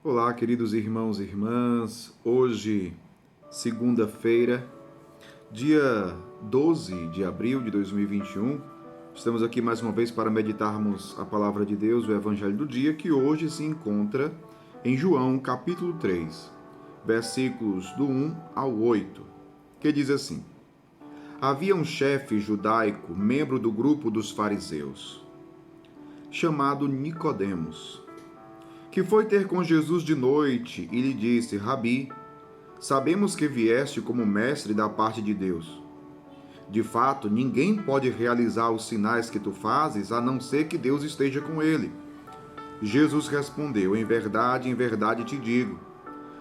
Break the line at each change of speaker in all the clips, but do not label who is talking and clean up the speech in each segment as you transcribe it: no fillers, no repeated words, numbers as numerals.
Olá, queridos irmãos e irmãs. Hoje, segunda-feira, dia 12 de abril de 2021, estamos aqui mais uma vez para meditarmos a palavra de Deus, o Evangelho do dia, que hoje se encontra em João, capítulo 3, versículos do 1 ao 8, que diz assim: Havia um chefe judaico, membro do grupo dos fariseus, chamado Nicodemos, que foi ter com Jesus de noite e lhe disse: Rabi, sabemos que vieste como mestre da parte de Deus. De fato, ninguém pode realizar os sinais que tu fazes a não ser que Deus esteja com ele. Jesus respondeu: em verdade te digo,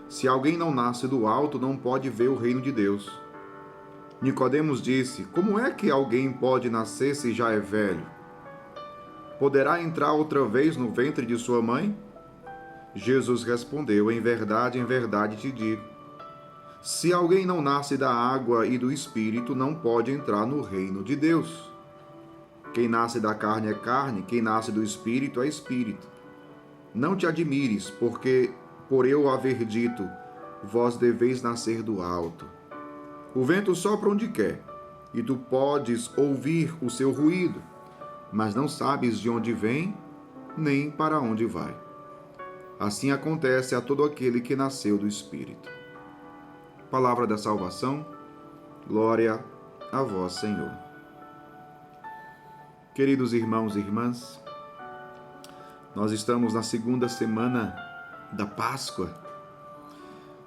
se alguém não nasce do alto, não pode ver o reino de Deus. Nicodemos disse: como é que alguém pode nascer se já é velho? Poderá entrar outra vez no ventre de sua mãe? Jesus respondeu: em verdade te digo, se alguém não nasce da água e do Espírito, não pode entrar no reino de Deus. Quem nasce da carne é carne, quem nasce do Espírito é Espírito. Não te admires, porque por eu haver dito, vós deveis nascer do alto. O vento sopra onde quer, e tu podes ouvir o seu ruído, mas não sabes de onde vem, nem para onde vai. Assim acontece a todo aquele que nasceu do Espírito. Palavra da salvação, glória a vós, Senhor. Queridos irmãos e irmãs, nós estamos na segunda semana da Páscoa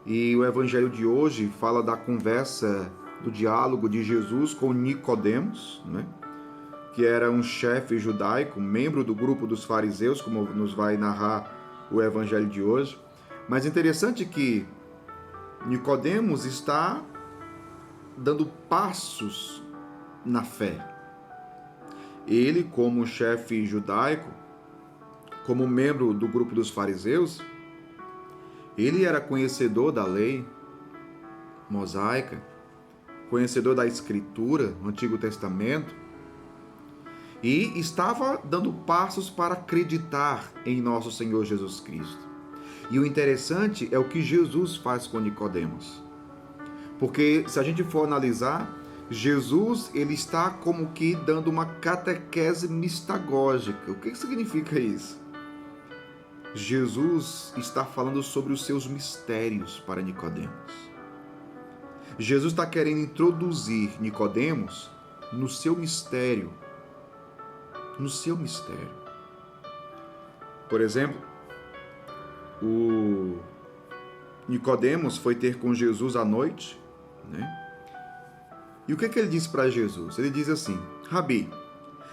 e o evangelho de hoje fala da conversa, do diálogo de Jesus com Nicodemos, né? Que era um chefe judaico, membro do grupo dos fariseus, como nos vai narrar o evangelho de hoje. Mas interessante que Nicodemos está dando passos na fé. Ele, como chefe judaico, como membro do grupo dos fariseus, ele era conhecedor da lei mosaica, conhecedor da Escritura, do Antigo Testamento, e estava dando passos para acreditar em nosso Senhor Jesus Cristo. E o interessante é o que Jesus faz com Nicodemos. Porque se a gente for analisar, Jesus ele está como que dando uma catequese mistagógica. O que significa isso? Jesus está falando sobre os seus mistérios para Nicodemos. Jesus está querendo introduzir Nicodemos no seu mistério. No seu mistério. Por exemplo, o Nicodemos foi ter com Jesus à noite, né? E o que ele disse para Jesus? Ele diz assim: Rabi,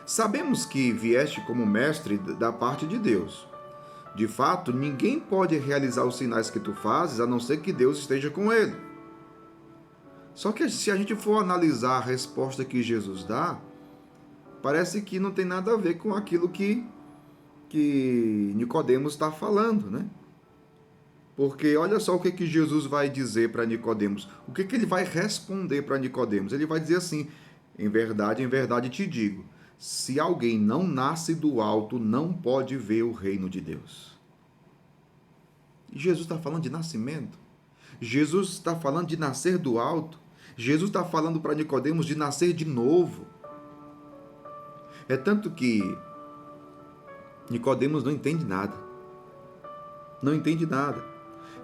sabemos que vieste como mestre da parte de Deus. De fato, ninguém pode realizar os sinais que tu fazes a não ser que Deus esteja com ele. Só que se a gente for analisar a resposta que Jesus dá, parece que não tem nada a ver com aquilo que Nicodemos está falando, né? Porque olha só o que Jesus vai dizer para Nicodemos. O que ele vai responder para Nicodemos? Ele vai dizer assim: em verdade te digo, se alguém não nasce do alto, não pode ver o reino de Deus. E Jesus está falando de nascimento. Jesus está falando de nascer do alto. Jesus está falando para Nicodemos de nascer de novo. É tanto que Nicodemos não entende nada. Não entende nada.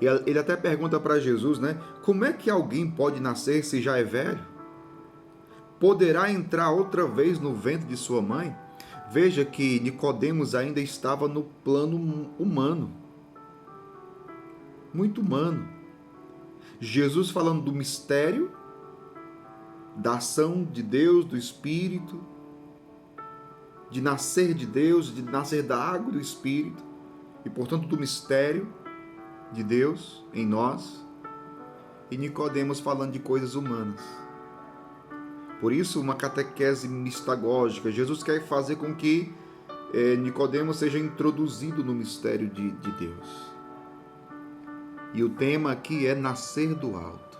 Ele até pergunta para Jesus, né? Como é que alguém pode nascer se já é velho? Poderá entrar outra vez no ventre de sua mãe? Veja que Nicodemos ainda estava no plano humano. Muito humano. Jesus falando do mistério, da ação de Deus, do Espírito, de nascer de Deus, de nascer da água e do Espírito, e portanto do mistério de Deus em nós, e Nicodemos falando de coisas humanas. Por isso, uma catequese mistagógica. Jesus quer fazer com que Nicodemos seja introduzido no mistério de Deus. E o tema aqui é nascer do alto.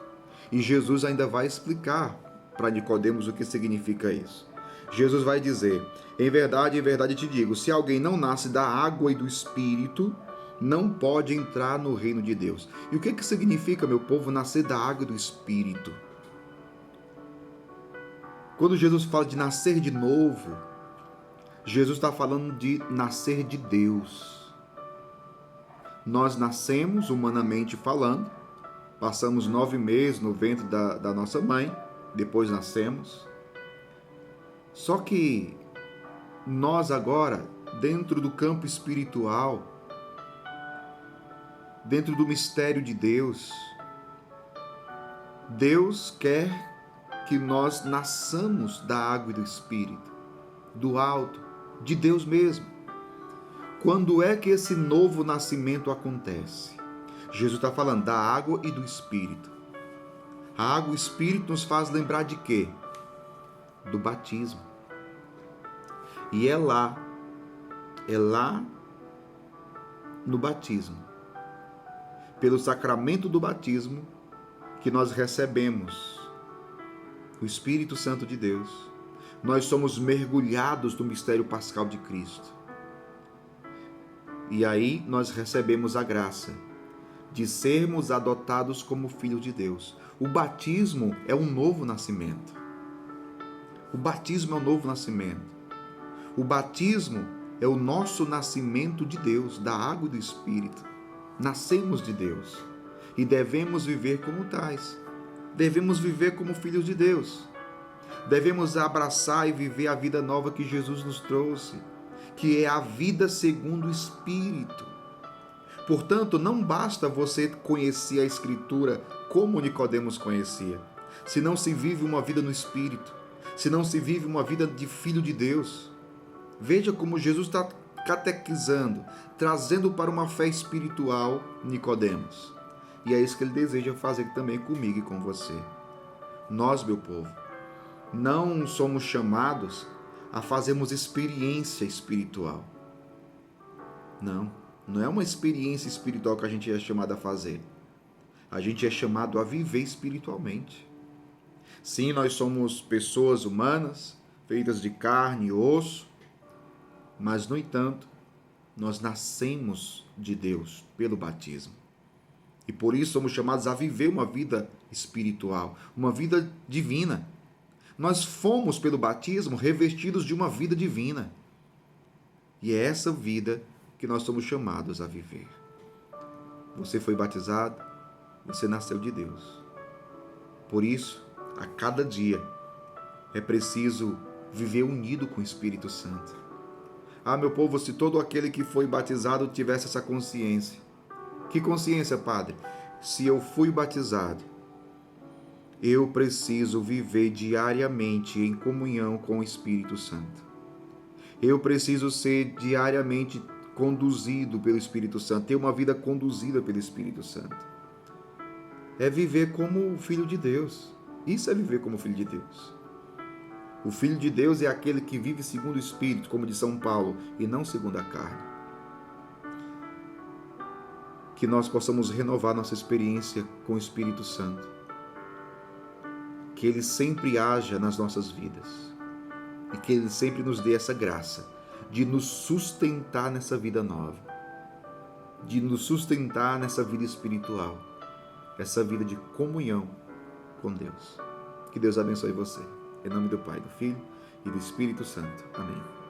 E Jesus ainda vai explicar para Nicodemos o que significa isso. Jesus vai dizer: em verdade te digo, se alguém não nasce da água e do Espírito, não pode entrar no reino de Deus. E o que significa, meu povo, nascer da água e do Espírito? Quando Jesus fala de nascer de novo, Jesus está falando de nascer de Deus. Nós nascemos, humanamente falando, passamos 9 meses no ventre da nossa mãe, depois nascemos. Só que nós agora, dentro do campo espiritual, dentro do mistério de Deus, Deus quer que nós nasçamos da água e do Espírito, do alto, de Deus mesmo. Quando é que esse novo nascimento acontece? Jesus está falando da água e do Espírito. A água e o Espírito nos faz lembrar de quê? Do batismo. E é lá no batismo, pelo sacramento do batismo, que nós recebemos o Espírito Santo de Deus. Nós somos mergulhados no mistério pascal de Cristo. E aí nós recebemos a graça de sermos adotados como filhos de Deus. O batismo é um novo nascimento. O batismo é um novo nascimento. O batismo é o nosso nascimento de Deus, da água e do Espírito. Nascemos de Deus e devemos viver como tais. Devemos viver como filhos de Deus. Devemos abraçar e viver a vida nova que Jesus nos trouxe, que é a vida segundo o Espírito. Portanto, não basta você conhecer a Escritura como Nicodemos conhecia, se não se vive uma vida no Espírito, se não se vive uma vida de filho de Deus. Veja como Jesus está catequizando, trazendo para uma fé espiritual Nicodemos. E é isso que ele deseja fazer também comigo e com você. Nós, meu povo, não somos chamados a fazermos experiência espiritual. Não é uma experiência espiritual que a gente é chamado a fazer. A gente é chamado a viver espiritualmente. Sim, nós somos pessoas humanas, feitas de carne e osso, mas, no entanto, nós nascemos de Deus pelo batismo. E por isso somos chamados a viver uma vida espiritual, uma vida divina. Nós fomos, pelo batismo, revestidos de uma vida divina. E é essa vida que nós somos chamados a viver. Você foi batizado, você nasceu de Deus. Por isso, a cada dia, é preciso viver unido com o Espírito Santo. Ah, meu povo, se todo aquele que foi batizado tivesse essa consciência. Que consciência, Padre? Se eu fui batizado, eu preciso viver diariamente em comunhão com o Espírito Santo. Eu preciso ser diariamente conduzido pelo Espírito Santo, ter uma vida conduzida pelo Espírito Santo. É viver como filho de Deus. Isso é viver como filho de Deus. O Filho de Deus é aquele que vive segundo o Espírito, como diz São Paulo, e não segundo a carne. Que nós possamos renovar nossa experiência com o Espírito Santo. Que Ele sempre haja nas nossas vidas. E que Ele sempre nos dê essa graça de nos sustentar nessa vida nova. De nos sustentar nessa vida espiritual. Essa vida de comunhão com Deus. Que Deus abençoe você. Em nome do Pai, do Filho e do Espírito Santo. Amém.